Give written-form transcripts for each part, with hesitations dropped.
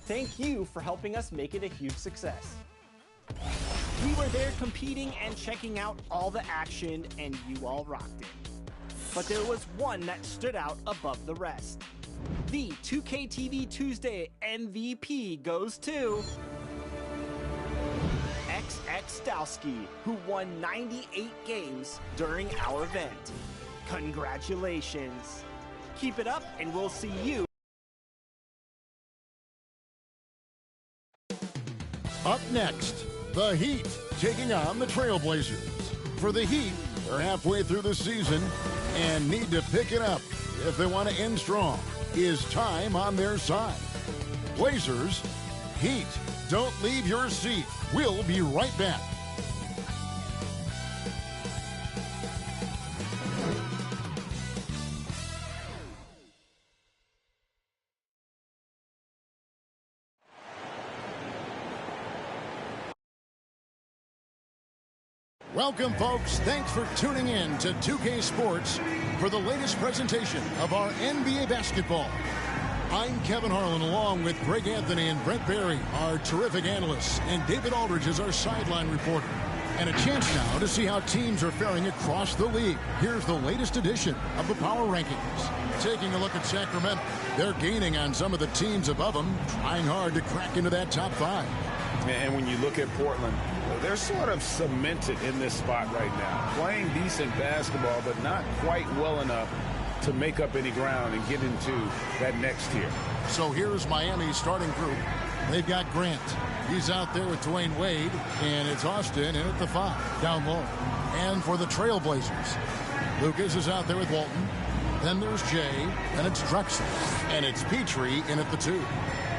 Thank you for helping us make it a huge success. We were there competing and checking out all the action, and you all rocked it. But there was one that stood out above the rest. The 2K TV Tuesday MVP goes to XX Stowski, who won 98 games during our event. Congratulations. Keep it up, and we'll see you. Up next, the Heat taking on the Trailblazers. For the Heat, they're halfway through the season and need to pick it up if they want to end strong. Is time on their side? Blazers, Heat, don't leave your seat. We'll be right back. Welcome, folks. Thanks for tuning in to 2K Sports for the latest presentation of our NBA basketball. I'm Kevin Harlan, along with Greg Anthony and Brent Barry, our terrific analysts, and David Aldridge is our sideline reporter. And a chance now to see how teams are faring across the league. Here's the latest edition of the Power Rankings. Taking a look at Sacramento, they're gaining on some of the teams above them, trying hard to crack into that top 5. And when you look at Portland, they're sort of cemented in this spot right now. Playing decent basketball, but not quite well enough to make up any ground and get into that next tier. So here's Miami's starting group. They've got Grant. He's out there with Dwayne Wade, and it's Austin in at the 5, down low. And for the Trailblazers, Lucas is out there with Walton. Then there's Jay, and it's Drexler, and it's Petrie in at the 2.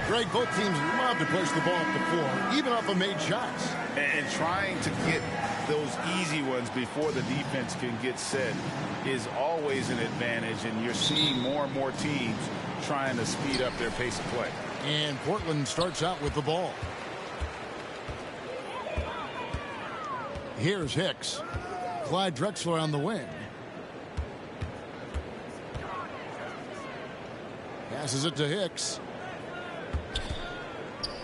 Greg, both teams love to push the ball up the floor, even off of made shots. And trying to get those easy ones before the defense can get set is always an advantage, and you're seeing more and more teams trying to speed up their pace of play. And Portland starts out with the ball. Here's Hicks. Clyde Drexler on the wing. Passes it to Hicks.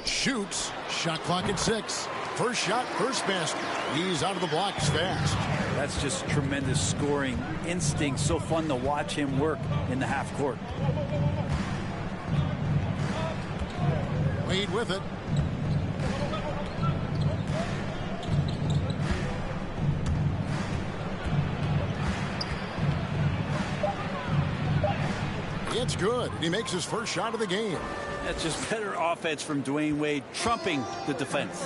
Shoots. Shot clock at 6. First shot, first basket. He's out of the blocks fast. That's just tremendous scoring instinct. So fun to watch him work in the half court. Wade with it. It's good. He makes his first shot of the game. That's just better offense from Dwayne Wade, trumping the defense.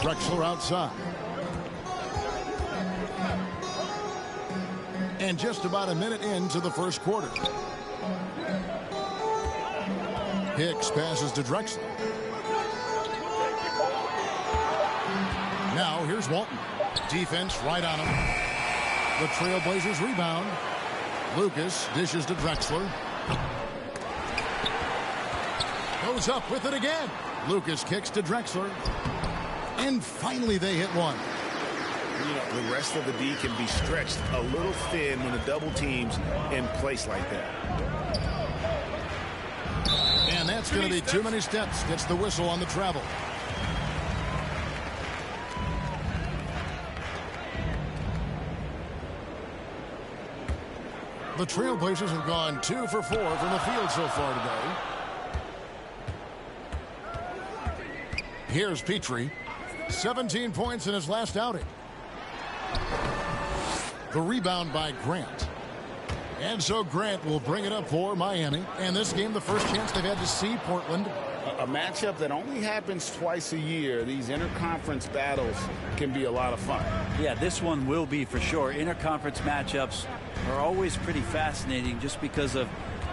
Drexler outside. And just about a minute into the first quarter. Hicks passes to Drexler. Now here's Walton. Defense right on him. The Trailblazers rebound. Lucas dishes to Drexler. Goes up with it again. Lucas kicks to Drexler. And finally they hit one. You know, the rest of the D can be stretched a little thin when the double team's in place like that. And that's going to be too many steps. Gets the whistle on the travel. The Trailblazers have gone 2 for 4 from the field so far today. Here's Petrie. 17 points in his last outing. The rebound by Grant. And so Grant will bring it up for Miami. And this game, the first chance they've had to see Portland. A matchup that only happens twice a year. These interconference battles can be a lot of fun. Yeah, this one will be for sure. Interconference matchups are always pretty fascinating just because of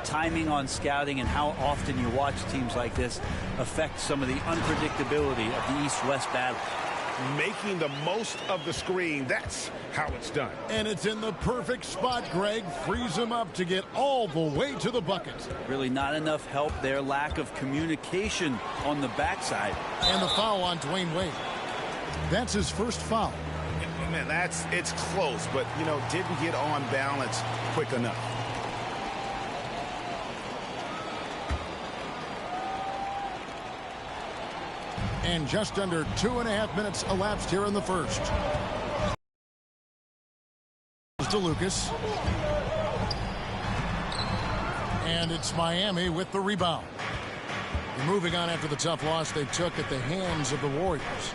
timing on scouting and how often you watch teams like this affect some of the unpredictability of the East-West battle. Making the most of the screen, that's how it's done. And it's in the perfect spot, Greg. Frees him up to get all the way to the bucket. Really not enough help there. Lack of communication on the backside. And the foul on Dwayne Wade. That's his first foul. Man, it's close, but, you know, didn't get on balance quick enough. And just under 2.5 minutes elapsed here in the first. To Lucas. And it's Miami with the rebound. And moving on after the tough loss they took at the hands of the Warriors.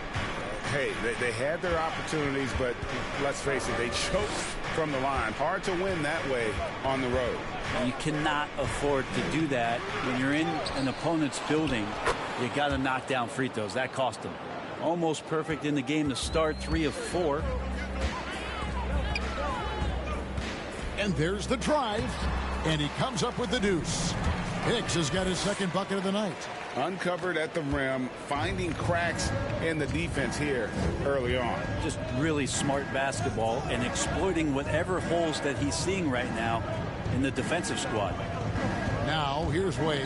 Hey, they had their opportunities, but let's face it, they choked from the line. Hard to win that way on the road. You cannot afford to do that when you're in an opponent's building. You got to knock down free throws. That cost them. Almost perfect in the game to start, 3 of 4. And there's the drive, and he comes up with the deuce. Hicks has got his second bucket of the night. Uncovered at the rim, finding cracks in the defense here early on. Just really smart basketball and exploiting whatever holes that he's seeing right now in the defensive squad. Now, here's Wade.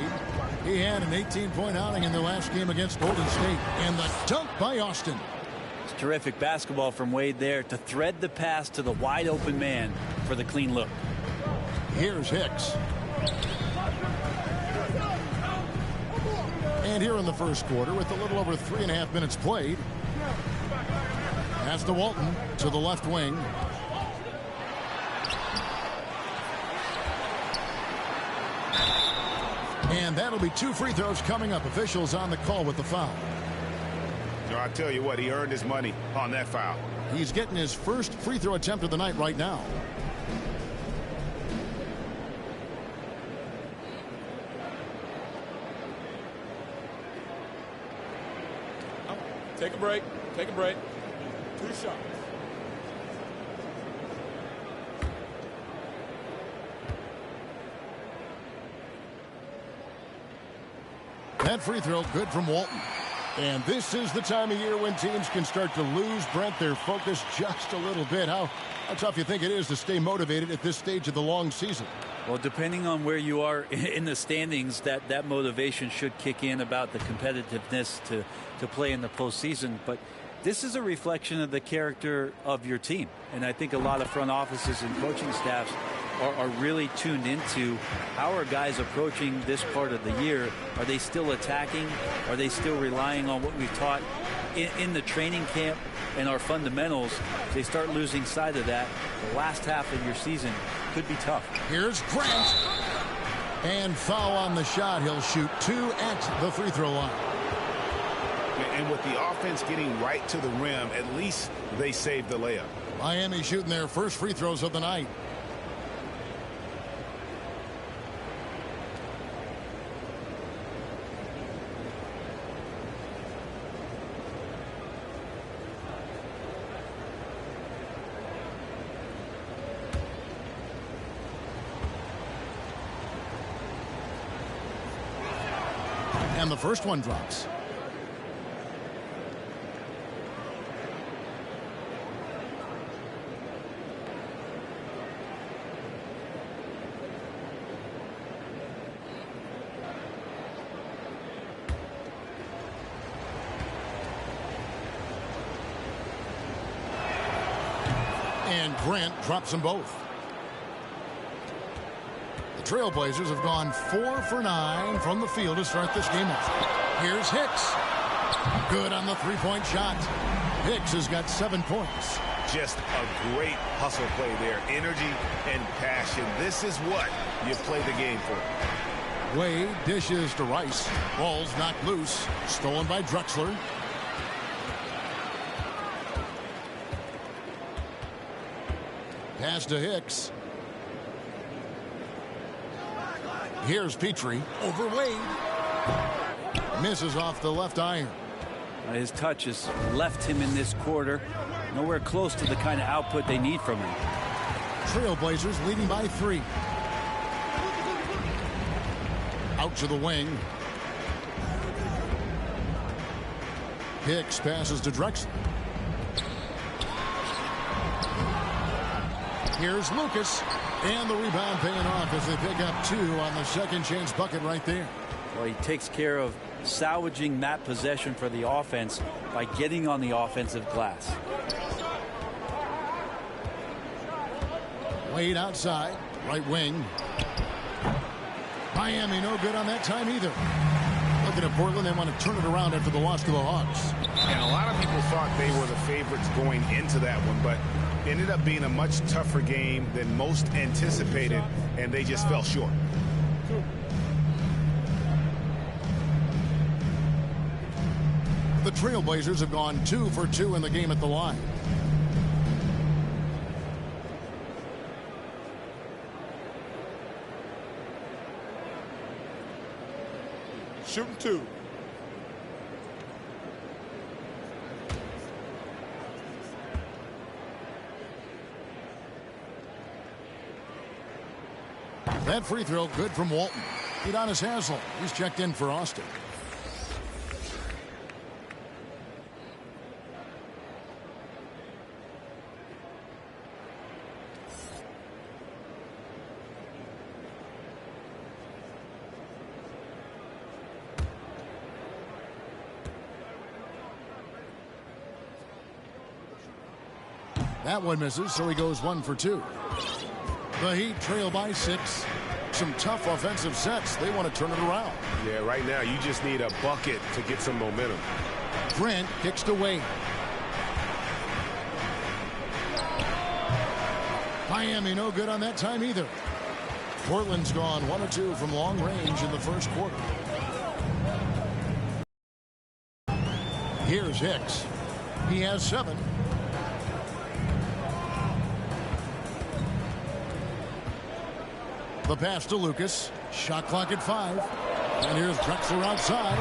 He had an 18-point outing in their last game against Golden State. And the dunk by Austin. It's terrific basketball from Wade there to thread the pass to the wide open man for the clean look. Here's Hicks. And here in the first quarter, with a little over 3.5 minutes played, that's to Walton to the left wing. And that'll be 2 free throws coming up. Officials on the call with the foul. So I tell you what, he earned his money on that foul. He's getting his first free throw attempt of the night right now. Take a break. Take a break. 2 shots. That free throw good from Walton. And this is the time of year when teams can start to lose, Brent, their focus just a little bit. How tough you think it is to stay motivated at this stage of the long season? Well, depending on where you are in the standings, that motivation should kick in about the competitiveness to play in the postseason. But this is a reflection of the character of your team. And I think a lot of front offices and coaching staffs are really tuned into how are guys approaching this part of the year. Are they still attacking? Are they still relying on what we've taught in the training camp and our fundamentals? If they start losing sight of that, the last half of your season could be tough. Here's Grant. And foul on the shot. He'll shoot 2 at the free throw line. And with the offense getting right to the rim, at least they saved the layup. Miami shooting their first free throws of the night. And the first one drops. And Grant drops them both. The Trailblazers have gone 4 for 9 from the field to start this game off. Here's Hicks. Good on the three-point shot. Hicks has got 7 points. Just a great hustle play there. Energy and passion. This is what you play the game for. Wade dishes to Rice. Ball's knocked loose. Stolen by Drexler. Pass to Hicks. Here's Petrie over Wade. Misses off the left iron. His touch has left him in this quarter nowhere close to the kind of output they need from him. Trailblazers leading by 3. Out to the wing. Hicks passes to Drexler. Here's Lucas. And the rebound paying off as they pick up 2 on the second chance bucket right there. Well, he takes care of salvaging that possession for the offense by getting on the offensive glass. Wade outside, right wing. Miami no good on that time either. Looking at Portland, they want to turn it around after the loss to the Hawks. And a lot of people thought they were the favorites going into that one, but it ended up being a much tougher game than most anticipated, and they just fell short. The Trailblazers have gone 2 for 2 in the game at the line. Shooting 2. That free throw good from Walton. Udonis Haslem. He's checked in for Austin. That one misses, so he goes 1 for 2. The Heat trail by 6. Some tough offensive sets. They want to turn it around. Yeah, right now you just need a bucket to get some momentum. Grant kicks to Wade. Miami no good on that time either. Portland's gone 1 or 2 from long range in the first quarter. Here's Hicks. He has 7. The pass to Lucas. Shot clock at 5. And here's Drexler outside.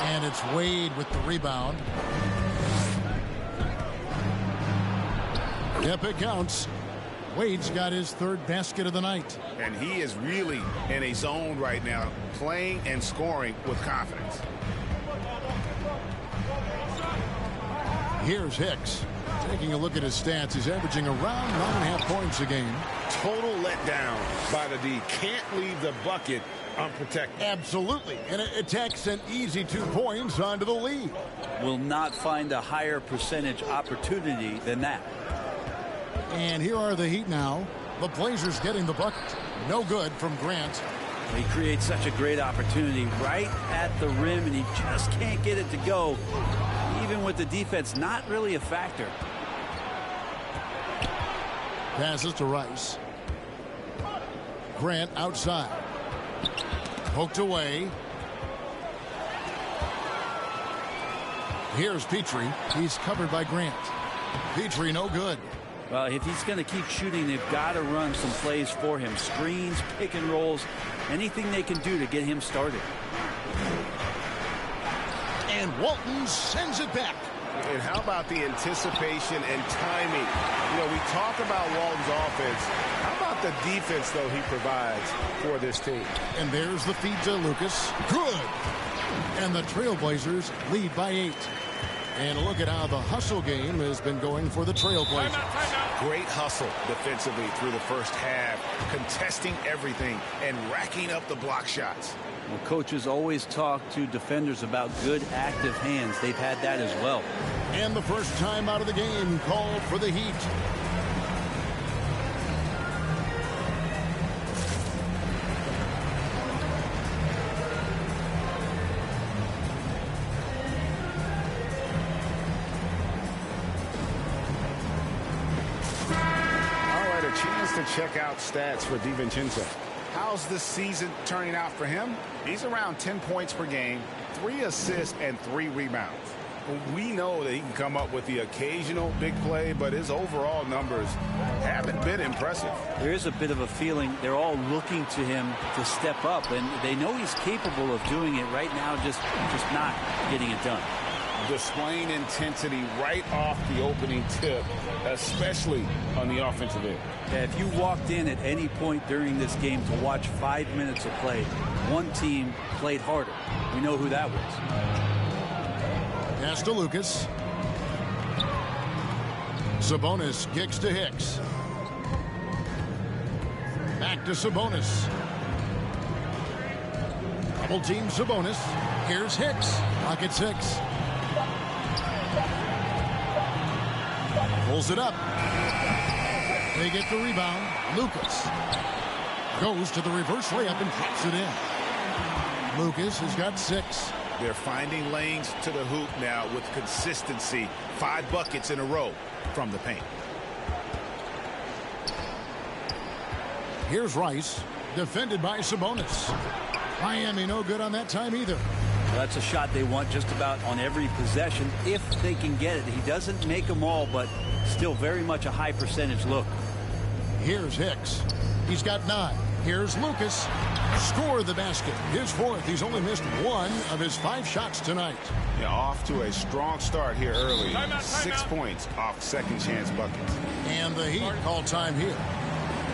And it's Wade with the rebound. Yep, it counts. Wade's got his 3rd basket of the night. And he is really in a zone right now, playing and scoring with confidence. Here's Hicks. Taking a look at his stats, he's averaging around 9.5 points a game. Total letdown by the D. Can't leave the bucket unprotected. Absolutely. And it takes an easy 2 points onto the lead. Will not find a higher percentage opportunity than that. And here are the Heat now. The Blazers getting the bucket. No good from Grant. He creates such a great opportunity right at the rim, and he just can't get it to go. Even with the defense not really a factor. Passes to Rice. Grant outside. Poked away. Here's Petrie. He's covered by Grant. Petrie no good. Well, if he's going to keep shooting, they've got to run some plays for him. Screens, pick and rolls, anything they can do to get him started. And Walton sends it back. And how about the anticipation and timing? You know, we talk about Walton's offense. How about the defense, though, he provides for this team? And there's the feed to Lucas. Good. And the Trailblazers lead by 8. And look at how the hustle game has been going for the Trailblazers. Great hustle defensively through the first half, contesting everything and racking up the block shots. Well, coaches always talk to defenders about good active hands. They've had that as well. And the first time out of the game called for the Heat. To check out stats for DiVincenzo. How's this season turning out for him? He's around 10 points per game, 3 assists, and 3 rebounds. We know that he can come up with the occasional big play, but his overall numbers haven't been impressive. There is a bit of a feeling they're all looking to him to step up, and they know he's capable of doing it right now, just not getting it done. displaying intensity right off the opening tip, especially on the offensive end. Yeah, if you walked in at any point during this game to watch 5 minutes of play, one team played harder. We know who that was. Pass to Lucas. Sabonis kicks to Hicks. Back to Sabonis. Double team Sabonis. Here's Hicks. Pocket 6. Pulls it up. They get the rebound. Lucas goes to the reverse layup and drops it in. Lucas has got 6. They're finding lanes to the hoop now with consistency. 5 buckets in a row from the paint. Here's Rice, defended by Sabonis. Miami no good on that time either. Well, that's a shot they want just about on every possession if they can get it. He doesn't make them all, but still very much a high percentage look. Here's Hicks. He's got 9. Here's Lucas. Score the basket. His 4th. He's only missed 1 of his 5 shots tonight. Yeah, off to a strong start here early. 6 points off second chance buckets. And the Heat call time here.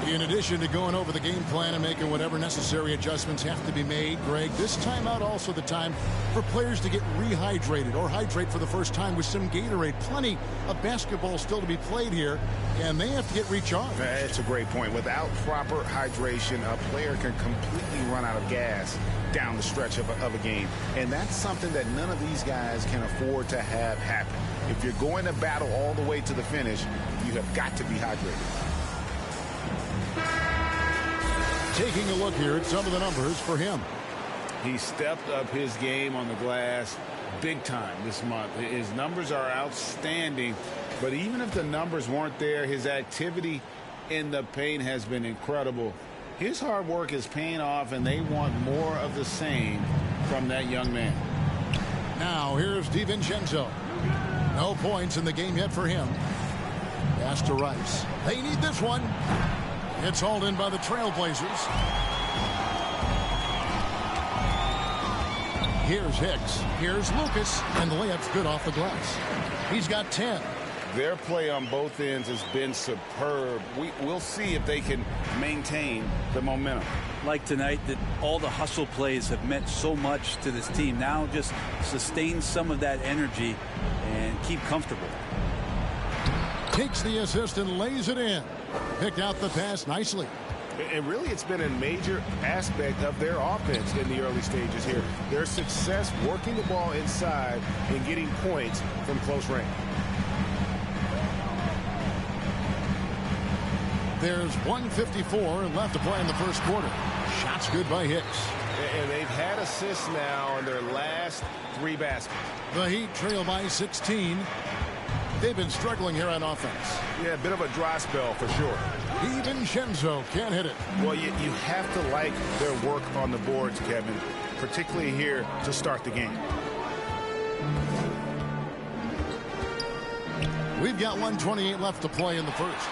In addition to going over the game plan and making whatever necessary adjustments have to be made, Greg, this timeout also the time for players to get rehydrated or hydrate for the first time with some Gatorade. Plenty of basketball still to be played here, and they have to get recharged. That's a great point. Without proper hydration, a player can completely run out of gas down the stretch of a game. And that's something that none of these guys can afford to have happen. If you're going to battle all the way to the finish, you have got to be hydrated. Taking a look here at some of the numbers for him. He stepped up his game on the glass big time this month. His numbers are outstanding, but even if the numbers weren't there, his activity in the paint has been incredible. His hard work is paying off, and they want more of the same from that young man. Now here's DiVincenzo. No points in the game yet for him. Pass to Rice. They need this one. It's hauled in by the Trailblazers. Here's Hicks. Here's Lucas. And the layup's good off the glass. He's got 10. Their play on both ends has been superb. We'll see if they can maintain the momentum. Like tonight, that all the hustle plays have meant so much to this team. Now just sustain some of that energy and keep comfortable. Takes the assist and lays it in. Picked out the pass nicely. And really, it's been a major aspect of their offense in the early stages here. Their success working the ball inside and getting points from close range. There's 1:54 left to play in the first quarter. Shots good by Hicks. And they've had assists now on their last 3 baskets. The Heat trail by 16. They've been struggling here on offense. Yeah, a bit of a dry spell for sure. DiVincenzo can't hit it. Well, you have to like their work on the boards, Kevin, particularly here to start the game. We've got 1:28 left to play in the first.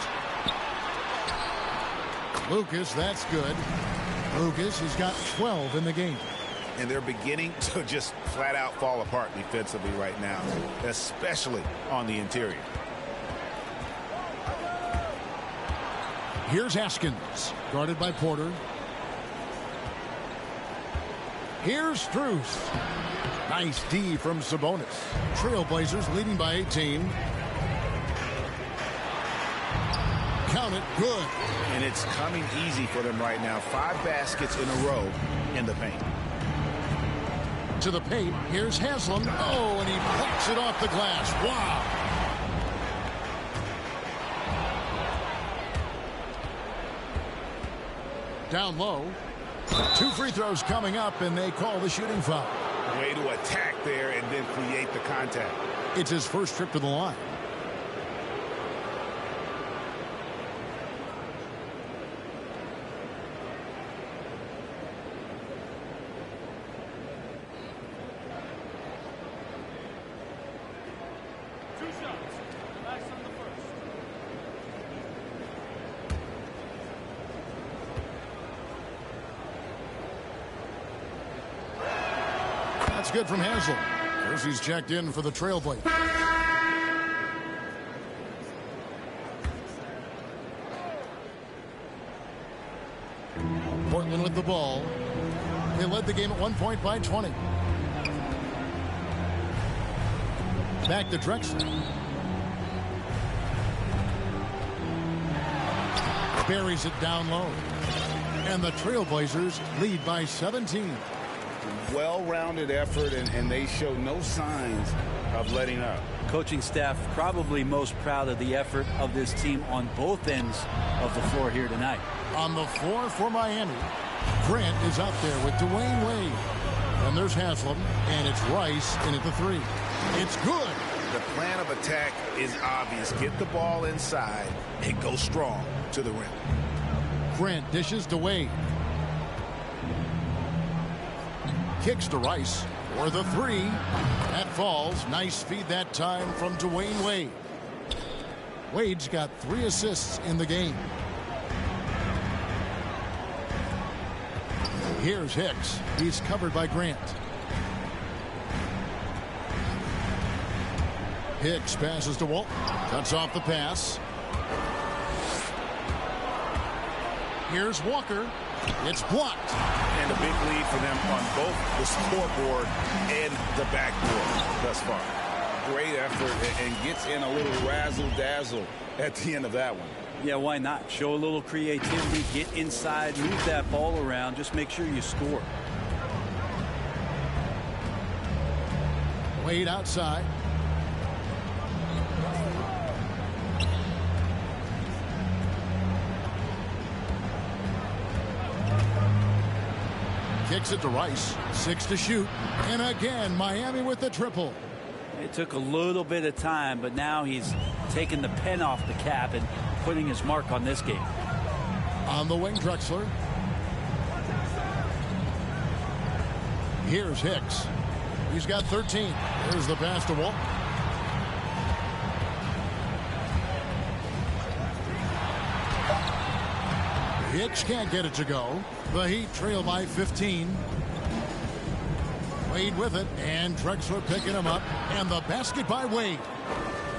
Lucas, that's good. Lucas has got 12 in the game. And they're beginning to just flat out fall apart defensively right now, especially on the interior. Here's Haskins, guarded by Porter. Here's Strus. Nice D from Sabonis. Trailblazers leading by 18. Count it, good. And it's coming easy for them right now. 5 baskets in a row in the paint. To the paint, here's Haslam. Oh, and he plucks it off the glass. Wow. Down low. 2 free throws coming up, and they call the shooting foul. Way to attack there and then create the contact. It's his first trip to the line. That's good from Haslem. He's checked in for the Trailblazers. Portland with the ball. They led the game at 1 point by 20. Back to Drexler. Buries it down low. And the Trailblazers lead by 17. Well-rounded effort, and they show no signs of letting up. Coaching staff probably most proud of the effort of this team on both ends of the floor here tonight. On the floor for Miami, Grant is out there with Dwayne Wade. And there's Haslam, and it's Rice in at the three. It's good. The plan of attack is obvious. Get the ball inside and go strong to the rim. Grant dishes to Wade. Kicks to Rice for the three. That falls. Nice feed that time from Dwayne Wade. Wade's got 3 assists in the game. Here's Hicks. He's covered by Grant. Hicks passes to Walton. Cuts off the pass. Here's Walker. It's blocked. And a big lead for them on both the scoreboard and the backboard thus far. Great effort and gets in a little razzle-dazzle at the end of that one. Yeah, why not? Show a little creativity, get inside, move that ball around, just make sure you score. Wade outside. Kicks it to Rice. 6 to shoot. And again, Miami with the triple. It took a little bit of time, but now he's taking the pen off the cap and putting his mark on this game. On the wing, Drexler. Here's Hicks. He's got 13. There's the pass to Walton. Hicks can't get it to go. The Heat trail by 15. Wade with it, and Drexler picking him up, and the basket by Wade.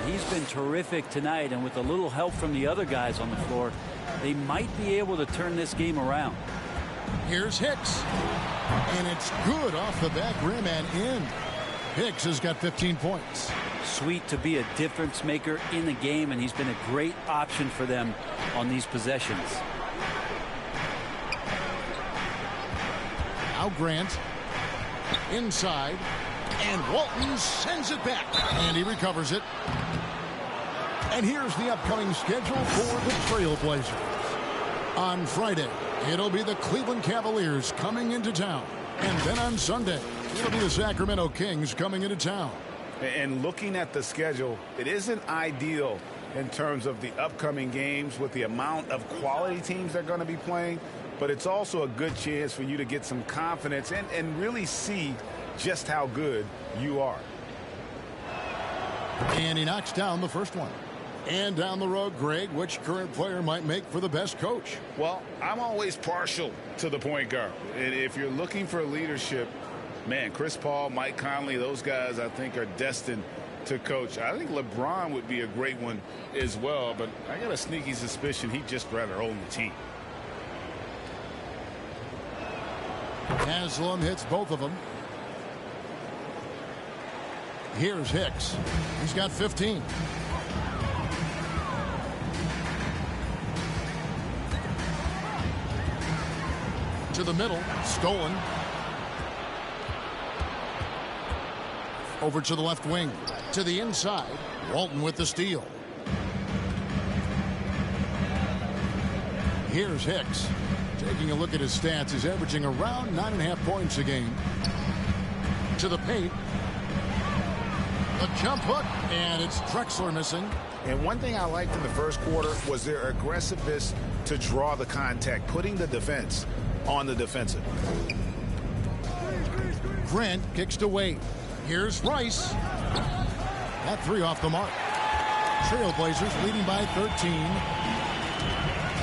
He's been terrific tonight, and with a little help from the other guys on the floor, they might be able to turn this game around. Here's Hicks, and it's good off the back rim and in. Hicks has got 15 points. Sweet to be a difference maker in the game, and he's been a great option for them on these possessions. Now Grant inside, and Walton sends it back, and he recovers it. And here's the upcoming schedule for the Trailblazers. On Friday, it'll be the Cleveland Cavaliers coming into town, and then on Sunday, it'll be the Sacramento Kings coming into town. And looking at the schedule, it isn't ideal in terms of the upcoming games with the amount of quality teams they're going to be playing. But it's also a good chance for you to get some confidence and really see just how good you are. And he knocks down the first one. And down the road, Greg, which current player might make for the best coach? Well, I'm always partial to the point guard. And if you're looking for leadership, man, Chris Paul, Mike Conley, those guys I think are destined to coach. I think LeBron would be a great one as well, but I got a sneaky suspicion he'd just rather own the team. Haslam hits both of them. Here's Hicks. He's got 15. To the middle. Stolen. Over to the left wing. To the inside. Walton with the steal. Here's Hicks. Taking a look at his stats, he's averaging around 9.5 points a game. To the paint. The jump hook, and it's Drexler missing. And one thing I liked in the first quarter was their aggressiveness to draw the contact, putting the defense on the defensive. Grant kicks to Wade. Here's Rice. That three off the mark. Trailblazers leading by 13.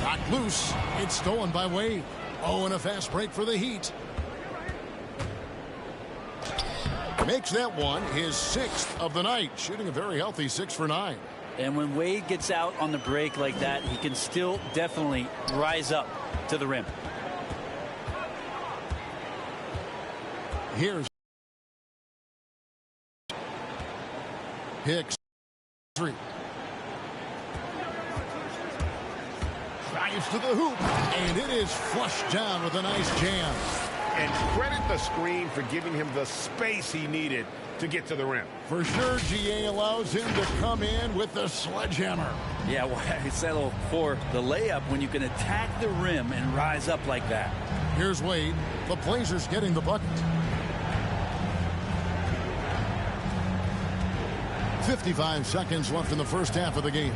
Knocked loose. It's stolen by Wade. Oh, and a fast break for the Heat. Makes that one his 6th of the night, shooting a very healthy 6 for 9. And when Wade gets out on the break like that, he can still definitely rise up to the rim. Here's Hicks. 3. Drives to the hoop, and it is flushed down with a nice jam. And credit the screen for giving him the space he needed to get to the rim. For sure, GA allows him to come in with the sledgehammer. Yeah, well, I settle for the layup when you can attack the rim and rise up like that. Here's Wade. The Blazers getting the bucket. 55 seconds left in the first half of the game.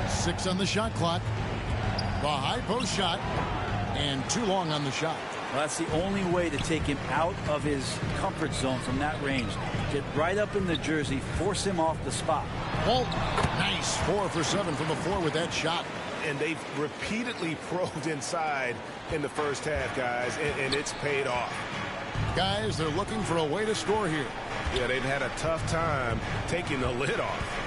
6 on the shot clock. The high post shot, and too long on the shot. Well, that's the only way to take him out of his comfort zone from that range. Get right up in the jersey, force him off the spot. Oh, nice 4 for 7 from the floor with that shot. And they've repeatedly probed inside in the first half, guys, and it's paid off. Guys, they're looking for a way to score here. Yeah, they've had a tough time taking the lid off.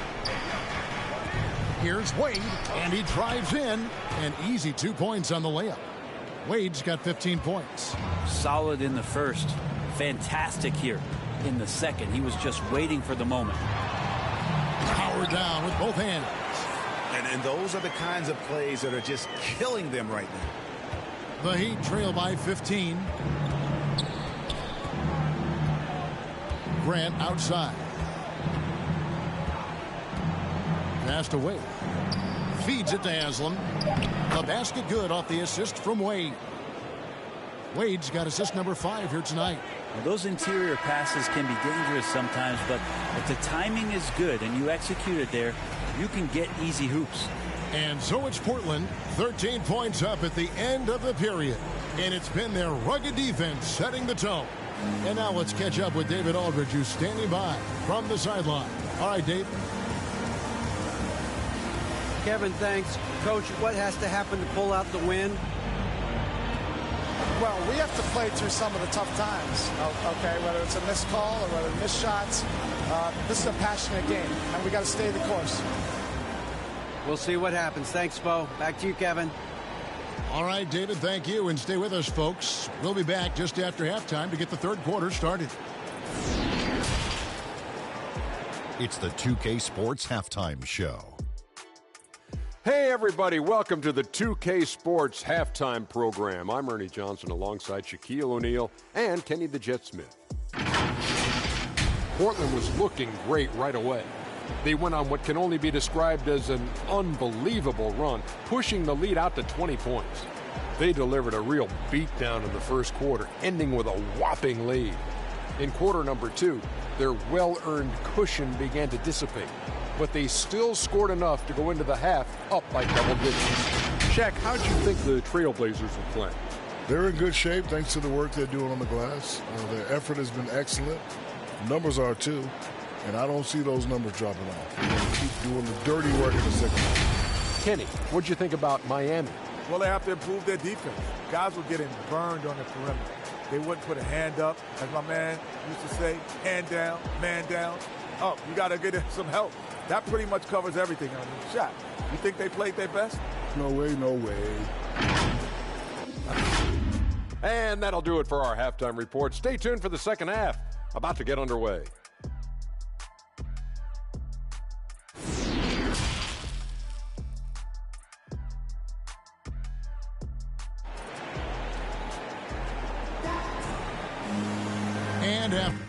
Here's Wade, and he drives in. An easy 2 points on the layup. Wade's got 15 points. Solid in the first. Fantastic here in the second. He was just waiting for the moment. Power down with both hands. And those are the kinds of plays that are just killing them right now. The Heat trail by 15. Grant outside. Passed away. Feeds it to Haslam. The basket good off the assist from Wade. Wade's got assist number 5 here tonight. Well, those interior passes can be dangerous sometimes, but if the timing is good and you execute it there, you can get easy hoops. And so it's Portland, 13 points up at the end of the period. And it's been their rugged defense setting the tone. And now let's catch up with David Aldridge, who's standing by from the sideline. All right, Dave. Kevin, thanks. Coach, what has to happen to pull out the win? Well, we have to play through some of the tough times, okay, whether it's a missed call or whether missed shots. This is a passionate game, and we got to stay the course. We'll see what happens. Thanks, Bo. Back to you, Kevin. All right, David, thank you, and stay with us, folks. We'll be back just after halftime to get the third quarter started. It's the 2K Sports Halftime Show. Hey everybody, welcome to the 2K Sports Halftime Program. I'm Ernie Johnson alongside Shaquille O'Neal and Kenny the Jet Smith. Portland was looking great right away. They went on what can only be described as an unbelievable run, pushing the lead out to 20 points. They delivered a real beatdown in the first quarter, ending with a whopping lead. In quarter number 2, their well-earned cushion began to dissipate, but they still scored enough to go into the half up by double digits. Shaq, how'd you think the Trailblazers were playing? They're in good shape thanks to the work they're doing on the glass. Their effort has been excellent. Numbers are too. And I don't see those numbers dropping off. They're going to keep doing the dirty work in the second half. Kenny, what'd you think about Miami? Well, they have to improve their defense. Guys were getting burned on the perimeter. They wouldn't put a hand up, as my man used to say, hand down, man down. Oh, you got to get some help. That pretty much covers everything on the shot. You think they played their best? No way, no way. And that'll do it for our halftime report. Stay tuned for the second half. About to get underway. And after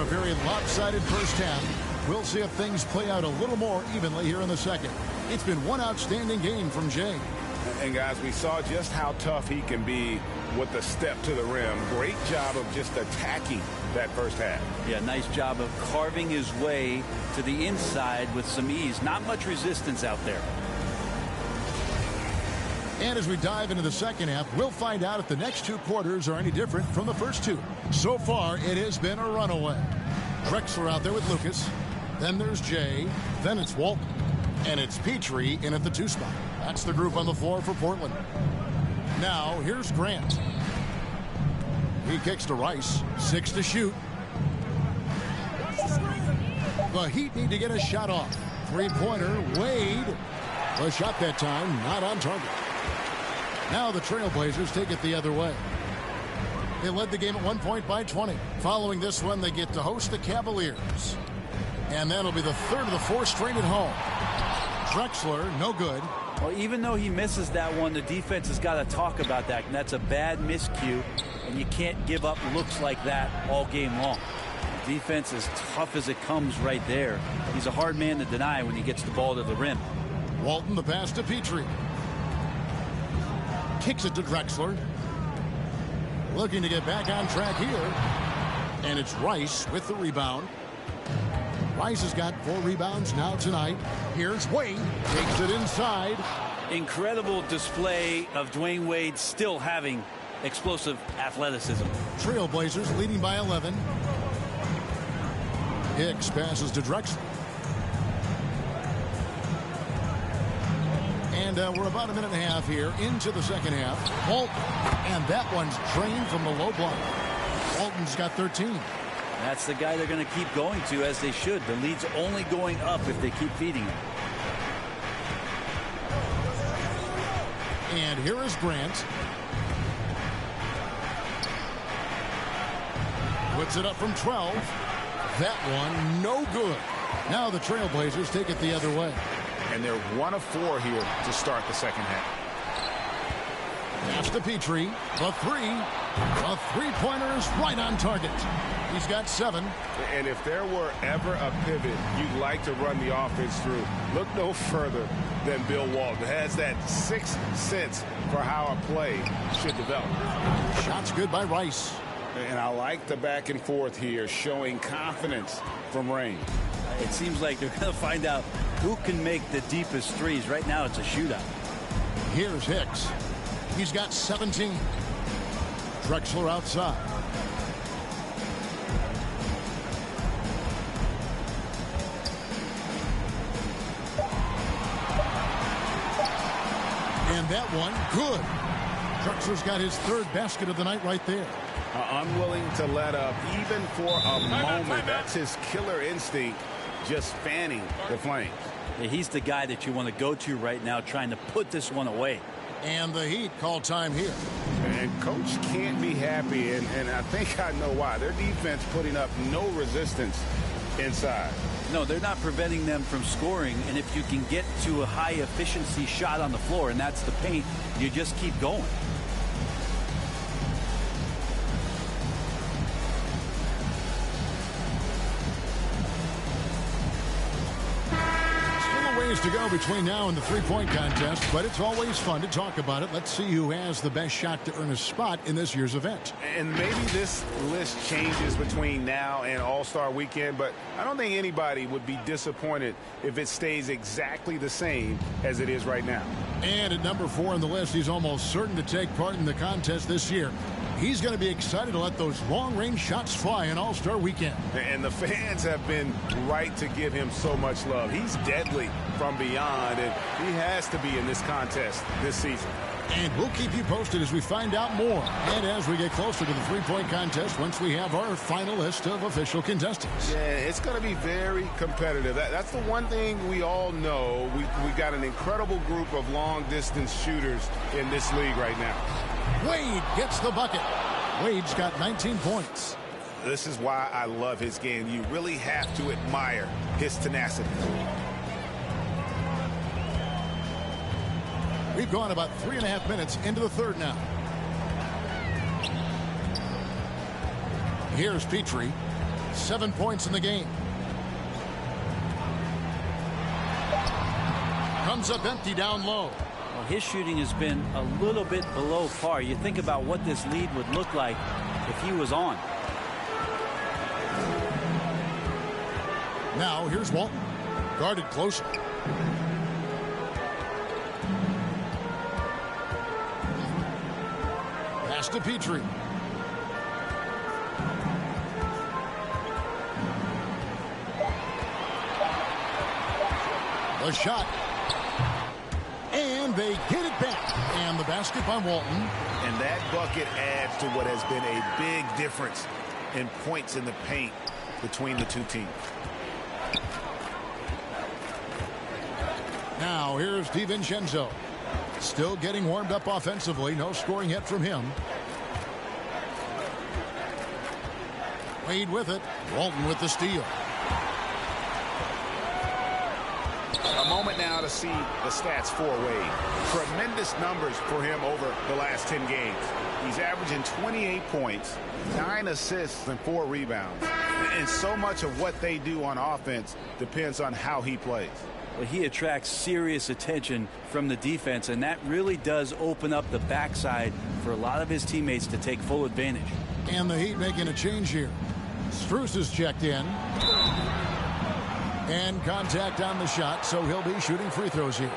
very lopsided first half. We'll see if things play out a little more evenly here in the second. It's been one outstanding game from Jay. And guys, we saw just how tough he can be with the step to the rim. Great job of just attacking that first half. Yeah, nice job of carving his way to the inside with some ease. Not much resistance out there. And as we dive into the second half, we'll find out if the next two quarters are any different from the first two. So far, it has been a runaway. Drexler out there with Lucas. Then there's Jay. Then it's Walton. And it's Petrie in at the 2 spot. That's the group on the floor for Portland. Now, here's Grant. He kicks to Rice. 6 to shoot. The Heat need to get a shot off. Three-pointer, Wade. The shot that time, not on target. Now the Trailblazers take it the other way. They led the game at 1 point by 20. Following this one, they get to host the Cavaliers. And that'll be the third of the 4 straight at home. Drexler, no good. Well, even though he misses that one, the defense has got to talk about that. And that's a bad miscue. And you can't give up looks like that all game long. Defense as tough as it comes right there. He's a hard man to deny when he gets the ball to the rim. Walton, the pass to Petrie. Kicks it to Drexler. Looking to get back on track here. And it's Rice with the rebound. Rice has got 4 rebounds now tonight. Here's Wade. Takes it inside. Incredible display of Dwayne Wade still having explosive athleticism. Trailblazers leading by 11. Hicks passes to Drexler. And we're about a minute and a half here into the second half. Walton. And that one's drained from the low block. Walton's got 13. That's the guy they're going to keep going to, as they should. The lead's only going up if they keep feeding him. And here is Grant. Puts it up from 12. That one, no good. Now the Trailblazers take it the other way. And they're 1 of 4 here to start the second half. Pass to Petrie. The 3. The three-pointer is right on target. He's got 7. And if there were ever a pivot you'd like to run the offense through, look no further than Bill Walton. Has that 6th sense for how a play should develop. Shot's good by Rice. And I like the back and forth here, showing confidence from Rain. It seems like they're going to find out who can make the deepest threes. Right now it's a shootout. Here's Hicks. He's got 17. Drexler outside. And that one, good. Drexler's got his 3rd basket of the night right there. Unwilling to let up even for a moment. That's his killer instinct, just fanning the flames. Yeah, he's the guy that you want to go to right now, trying to put this one away. And the Heat call time here. And Coach can't be happy, and I think I know why. Their defense putting up no resistance inside. No, they're not preventing them from scoring, and if you can get to a high-efficiency shot on the floor, and that's the paint, you just keep going. Ways to go between now and the three-point contest, but it's always fun to talk about it. Let's see who has the best shot to earn a spot in this year's event. And maybe this list changes between now and All-Star Weekend, but I don't think anybody would be disappointed if it stays exactly the same as it is right now. And at number 4 on the list, he's almost certain to take part in the contest this year. He's going to be excited to let those long-range shots fly on All-Star Weekend. And the fans have been right to give him so much love. He's deadly from beyond, and he has to be in this contest this season. And we'll keep you posted as we find out more. And as we get closer to the three-point contest, once we have our final list of official contestants. Yeah, it's going to be very competitive. That's the one thing we all know. We've got an incredible group of long-distance shooters in this league right now. Wade gets the bucket. Wade's got 19 points. This is why I love his game. You really have to admire his tenacity. We've gone about 3.5 minutes into the third now. Here's Petrie. 7 points in the game. Comes up empty down low. Well, his shooting has been a little bit below par. You think about what this lead would look like if he was on. Now here's Walton. Guarded closely. Pass to Petrie. The shot. And they get it back. And the basket by Walton. And that bucket adds to what has been a big difference in points in the paint between the two teams. Now here's DiVincenzo. Still getting warmed up offensively. No scoring yet from him. Wade with it. Walton with the steal. A moment now to see the stats for Wade. Tremendous numbers for him over the last 10 games. He's averaging 28 points, 9 assists, and 4 rebounds. And so much of what they do on offense depends on how he plays. Well, he attracts serious attention from the defense, and that really does open up the backside for a lot of his teammates to take full advantage. And the Heat making a change here. Strus is checked in. And contact on the shot, so he'll be shooting free throws here.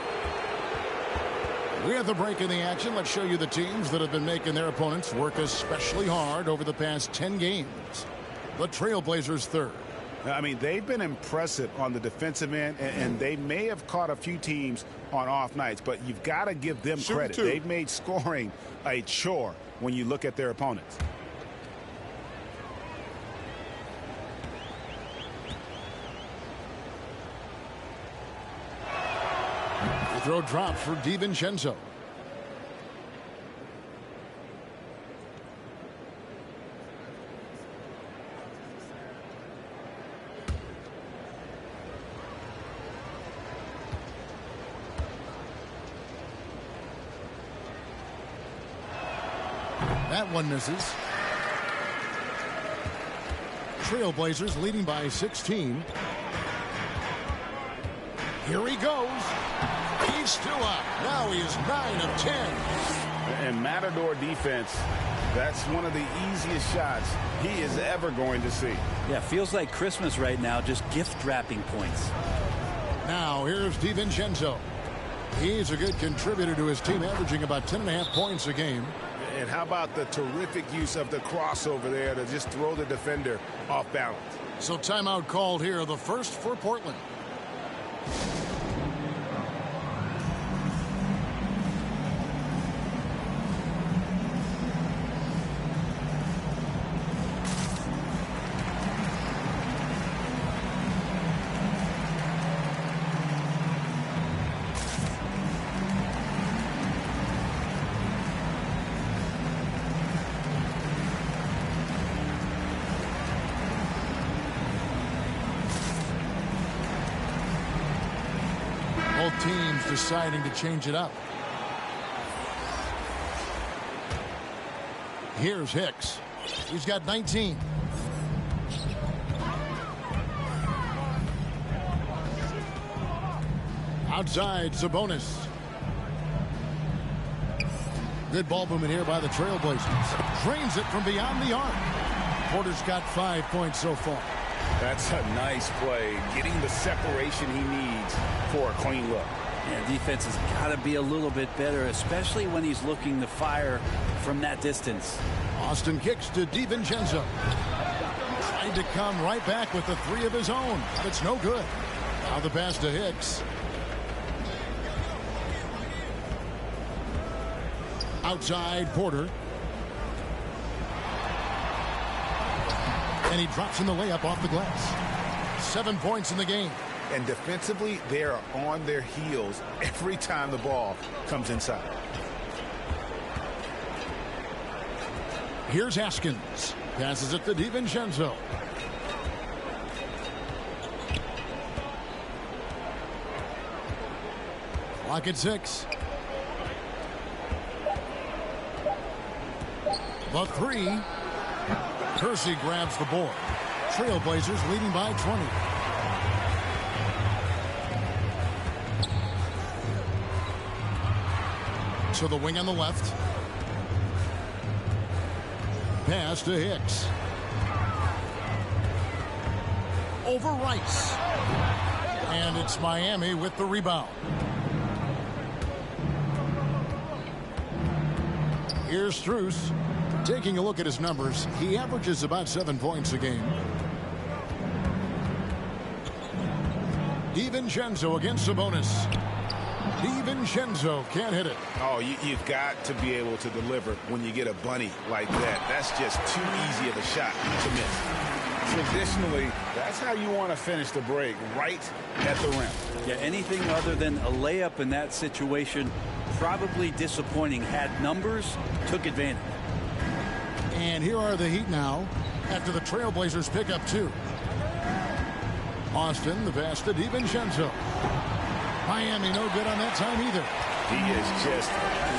We have the break in the action. Let's show you the teams that have been making their opponents work especially hard over the past 10 games. The Trailblazers third. I mean, they've been impressive on the defensive end, and they may have caught a few teams on off nights, but you've got to give them credit. They've made scoring a chore when you look at their opponents. The throw drops for DiVincenzo. That one misses. Trailblazers leading by 16. Here he goes. He's still up. Now he is 9 of 10. And Matador defense, that's one of the easiest shots he is ever going to see. Yeah, feels like Christmas right now, just gift wrapping points. Now here's DiVincenzo. He's a good contributor to his team, averaging about 10.5 points a game. And how about the terrific use of the crossover there to just throw the defender off balance. So timeout called here, the first for Portland. Both teams deciding to change it up. Here's Hicks. He's got 19. Outside, Sabonis. Good ball movement here by the Trailblazers. Drains it from beyond the arc. Porter's got 5 points so far. That's a nice play, getting the separation he needs for a clean look. Yeah, defense has got to be a little bit better, especially when he's looking to fire from that distance. Austin kicks to DiVincenzo. Trying to come right back with the three of his own, but it's no good. Now the pass to Hicks. Outside, Porter. And he drops in the layup off the glass. 7 points in the game. And defensively, they are on their heels every time the ball comes inside. Here's Haskins. Passes it to DiVincenzo. Clock at 6. The three. Kersey grabs the board. Trailblazers leading by 20. To the wing on the left. Pass to Hicks. Over Rice. And it's Miami with the rebound. Here's Strus. Taking a look at his numbers, he averages about 7 points a game. DiVincenzo against Sabonis. DiVincenzo can't hit it. Oh, you've got to be able to deliver when you get a bunny like that. That's just too easy of a shot to miss. Traditionally, that's how you want to finish the break, right at the rim. Yeah, anything other than a layup in that situation, probably disappointing. Had numbers, took advantage. And here are the Heat now after the Trailblazers pick up 2. Austin, the pass to DiVincenzo. Miami no good on that time either. He is just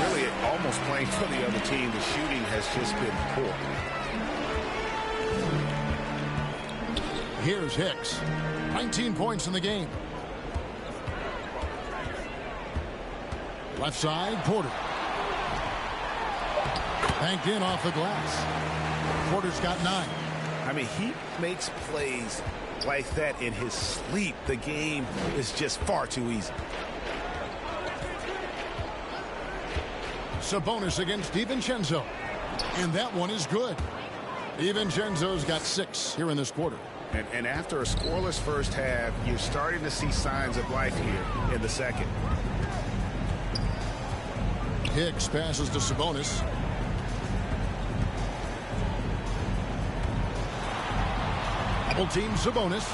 really almost playing for the other team. The shooting has just been poor. Here's Hicks. 19 points in the game. Left side, Porter. Banked in off the glass. Porter's got 9. I mean, he makes plays like that in his sleep. The game is just far too easy. Sabonis against DiVincenzo. And that one is good. DiVincenzo's got 6 here in this quarter. And after a scoreless first half, you're starting to see signs of life here in the second. Hicks passes to Sabonis. Double team Sabonis.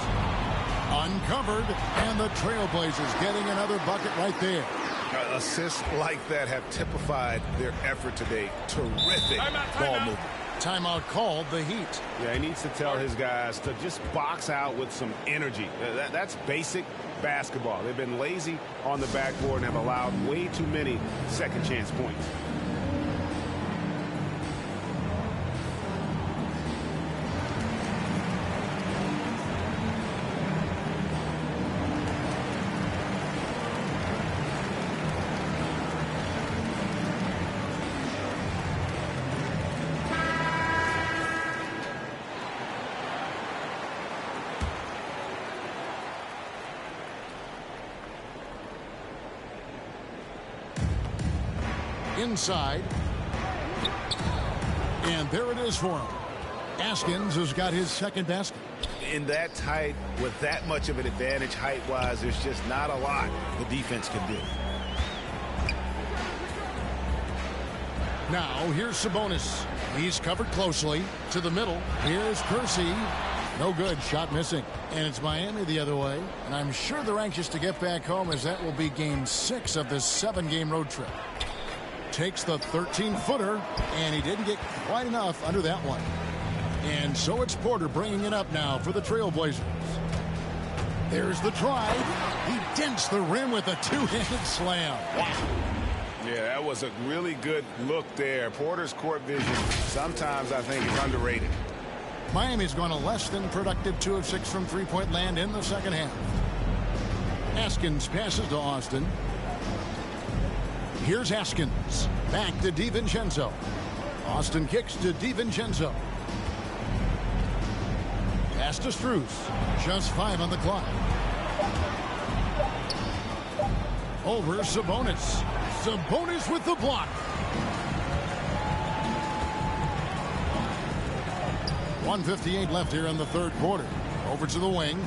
Uncovered. And the Trailblazers getting another bucket right there. Assists like that have typified their effort today. Terrific ball movement. Timeout called, the Heat. Yeah, he needs to tell his guys to just box out with some energy. That's basic basketball. They've been lazy on the backboard and have allowed way too many second chance points. Inside. And there it is for him. Askins has got his second basket. In that tight, with that much of an advantage height-wise, there's just not a lot the defense can do. Now, here's Sabonis. He's covered closely. To the middle. Here's Kersey. No good. Shot missing. And it's Miami the other way. And I'm sure they're anxious to get back home, as that will be game 6 of this 7-game road trip. Takes the 13-footer, and he didn't get quite enough under that one. And so it's Porter bringing it up now for the Trailblazers. There's the try. He dents the rim with a 2-handed slam. Wow. Yeah, that was a really good look there. Porter's court vision sometimes I think is underrated. Miami's gone a less than productive 2 of 6 from three-point land in the second half. Askins passes to Austin. Here's Askins. Back to DiVincenzo. Austin kicks to DiVincenzo. Pass to Strus. Just 5 on the clock. Over Sabonis. Sabonis with the block. .158 left here in the third quarter. Over to the wing.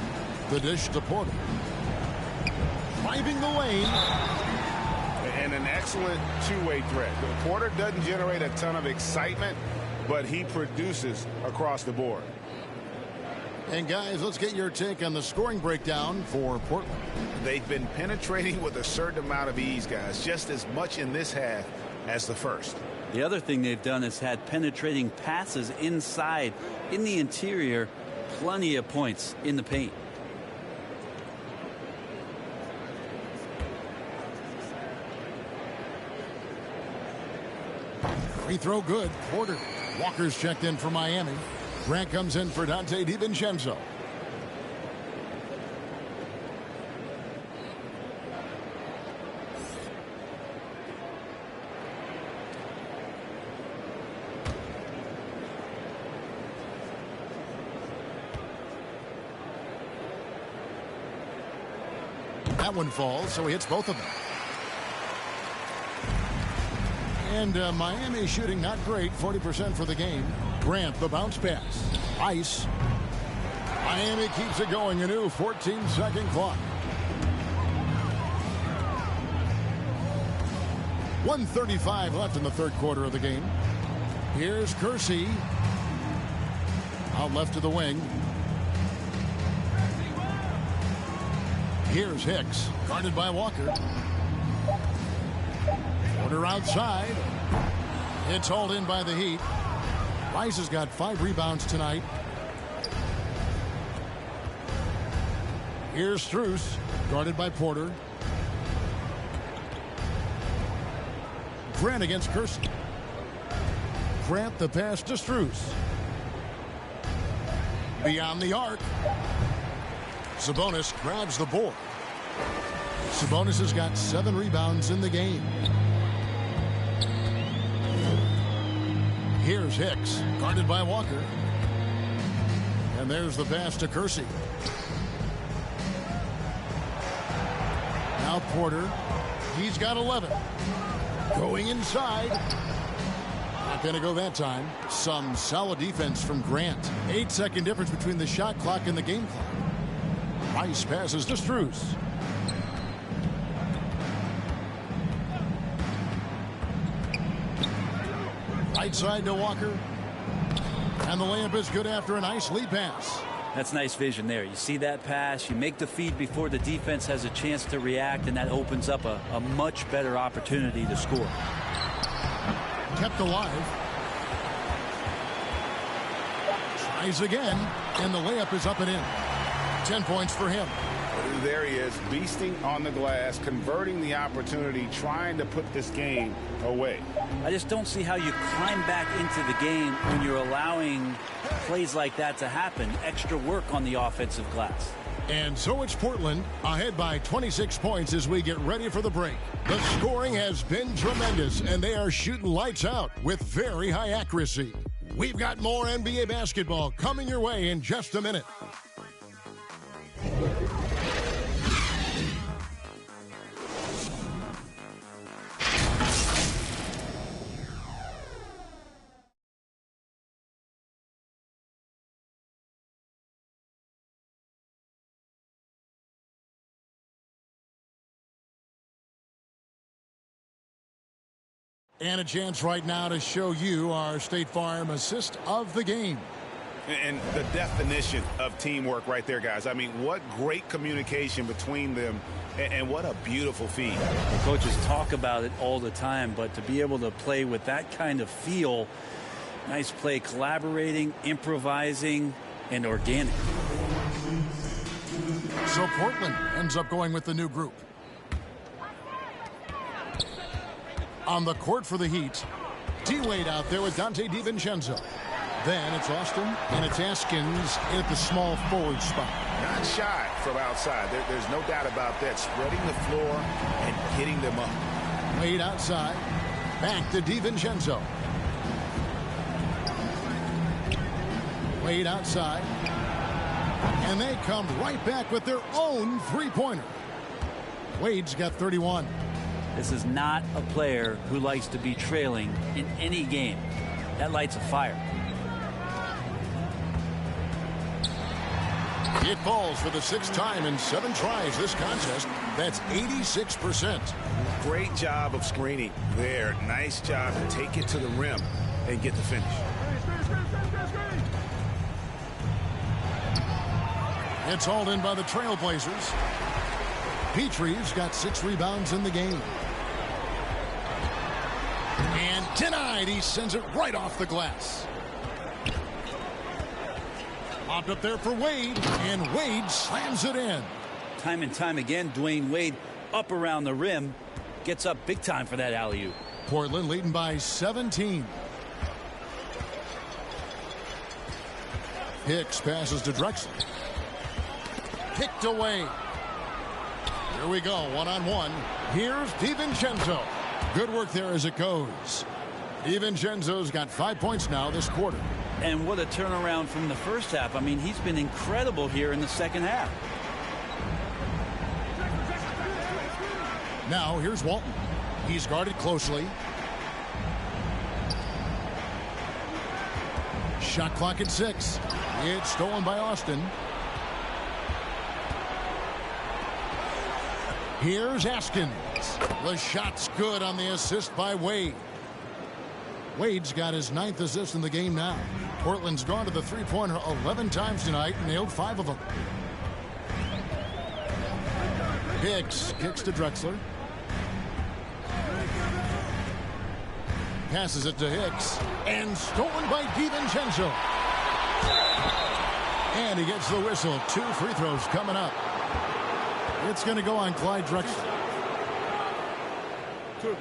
The dish to Porter. Driving the lane. And an excellent two-way threat. Porter doesn't generate a ton of excitement, but he produces across the board. And guys, let's get your take on the scoring breakdown for Portland. They've been penetrating with a certain amount of ease, guys, just as much in this half as the first. The other thing they've done is had penetrating passes inside, in the interior, plenty of points in the paint. Free throw good. Porter. Walker's checked in for Miami. Grant comes in for Dante DiVincenzo. That one falls, so he hits both of them. And Miami shooting not great, 40% for the game. Grant, the bounce pass. Ice. Miami keeps it going, a new 14-second clock. 1:35 left in the third quarter of the game. Here's Kersey. Out left to the wing. Here's Hicks, guarded by Walker. Porter outside. It's hauled in by the Heat. Rice has got 5 rebounds tonight. Here's Strus, guarded by Porter. Grant against Kersey. Grant the pass to Strus. Beyond the arc. Sabonis grabs the board. Sabonis has got 7 rebounds in the game. Here's Hicks, guarded by Walker. And there's the pass to Kersey. Now Porter. He's got 11. Going inside. Not going to go that time. Some solid defense from Grant. 8-second difference between the shot clock and the game clock. Rice passes to Strus. Right side to Walker. And the layup is good after a nice lead pass. That's nice vision there. You see that pass, you make the feed before the defense has a chance to react, and that opens up a much better opportunity to score. Kept alive. Tries again, and the layup is up and in. 10 points for him. There he is, beasting on the glass, converting the opportunity, trying to put this game away. I just don't see how you climb back into the game when you're allowing plays like that to happen. Extra work on the offensive glass. And so it's Portland ahead by 26 points as we get ready for the break. The scoring has been tremendous, and they are shooting lights out with very high accuracy. We've got more NBA basketball coming your way in just a minute. And a chance right now to show you our State Farm assist of the game. And the definition of teamwork right there, guys. I mean, what great communication between them, and what a beautiful feed. The coaches talk about it all the time, but to be able to play with that kind of feel, nice play, collaborating, improvising, and organic. So Portland ends up going with the new group. On the court for the Heat, D-Wade out there with Dante DiVincenzo. Then it's Austin, and it's Askins at the small forward spot. Not shy from outside. There's no doubt about that. Spreading the floor and hitting them up. Wade outside. Back to DiVincenzo. Wade outside. And they come right back with their own three-pointer. Wade's got 31. This is not a player who likes to be trailing in any game. That lights a fire. It falls for the 6th time in 7 tries this contest. That's 86%. Great job of screening there. Nice job to take it to the rim and get the finish. It's hauled in by the Trailblazers. Petrie's got 6 rebounds in the game. And denied. He sends it right off the glass. Popped up there for Wade, and Wade slams it in. Time and time again, Dwayne Wade up around the rim, gets up big time for that alley-oop. Portland leading by 17. Hicks passes to Drexler. Kicked away. Here we go, one-on-one. Here's DiVincenzo. Good work there as it goes. DiVincenzo's got 5 points now this quarter. And what a turnaround from the first half. I mean, he's been incredible here in the second half. Now here's Walton. He's guarded closely. Shot clock at 6. It's stolen by Austin. Here's Askins. The shot's good on the assist by Wade. Wade's got his 9th assist in the game now. Portland's gone to the three-pointer 11 times tonight and nailed 5 of them. Hicks kicks to Drexler. Passes it to Hicks. And stolen by DiVincenzo. And he gets the whistle. 2 free throws coming up. It's going to go on Clyde Drexler. 2.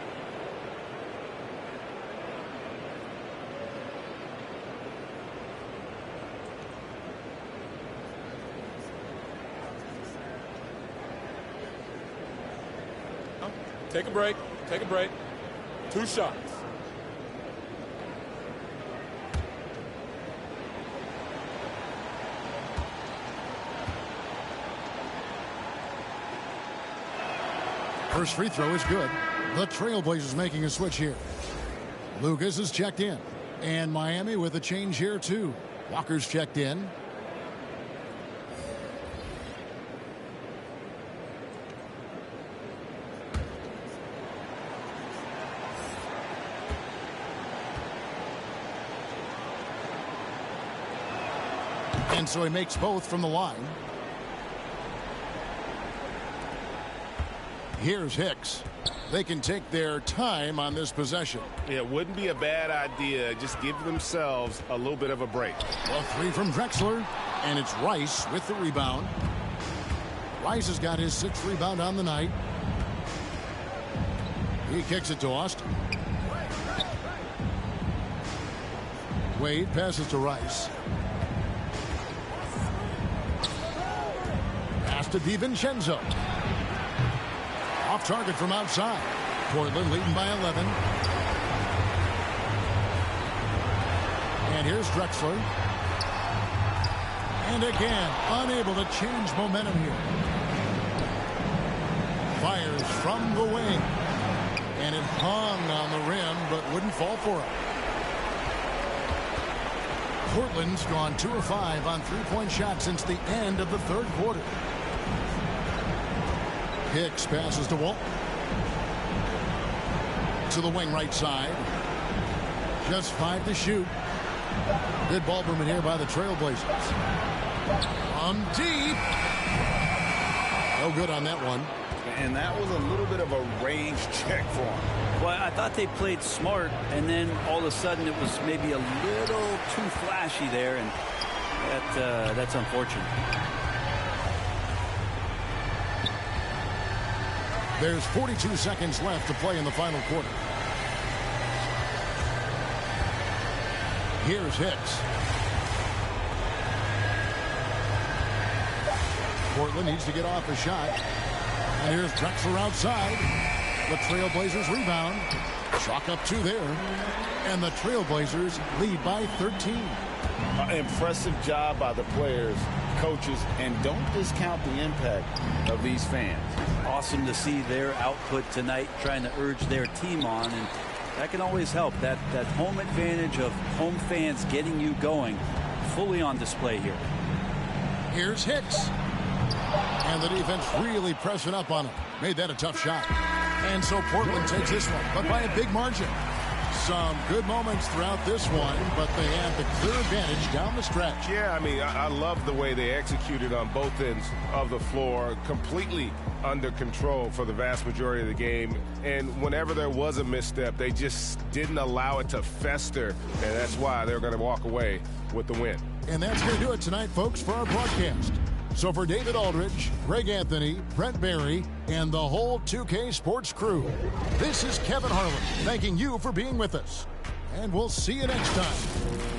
Take a break. Take a break. 2 shots. First free throw is good. The Trailblazers making a switch here. Lucas is checked in. And Miami with a change here too. Walker's checked in. And so he makes both from the line. Here's Hicks. They can take their time on this possession. Yeah, it wouldn't be a bad idea. Just give themselves a little bit of a break. A 3 from Drexler. And it's Rice with the rebound. Rice has got his 6th rebound on the night. He kicks it to Austin. Wade passes to Rice. Pass to DiVincenzo. Off target from outside. Portland leading by 11. And here's Drexler. And again, unable to change momentum here. Fires from the wing. And it hung on the rim, but wouldn't fall for him. Portland's gone 2 of 5 on three-point shots since the end of the third quarter. Hicks passes to Walton. To the wing right side. Just 5 to shoot. Good ball movement here by the Trailblazers. From deep. No good on that one. And that was a little bit of a range check for him. Well, I thought they played smart, and then all of a sudden it was maybe a little too flashy there, and that's unfortunate. There's 42 seconds left to play in the final quarter. Here's Hicks. Portland needs to get off a shot. And here's Drexler outside. The Trailblazers rebound. Chalk up 2 there. And the Trailblazers lead by 13. Impressive job by the players, coaches, and don't discount the impact of these fans. Awesome to see their output tonight, trying to urge their team on, and that can always help. That home advantage of home fans getting you going, fully on display here. Here's Hicks. And the defense really pressing up on him. Made that a tough shot. And so Portland takes this one, but by a big margin. Some good moments throughout this one, but they have the clear advantage down the stretch. Yeah, I mean, I love the way they executed on both ends of the floor, completely under control for the vast majority of the game. And whenever there was a misstep, they just didn't allow it to fester, and that's why they're going to walk away with the win. And that's going to do it tonight, folks, for our broadcast. So for David Aldridge, Greg Anthony, Brent Barry, and the whole 2K Sports crew, this is Kevin Harlan thanking you for being with us. And we'll see you next time.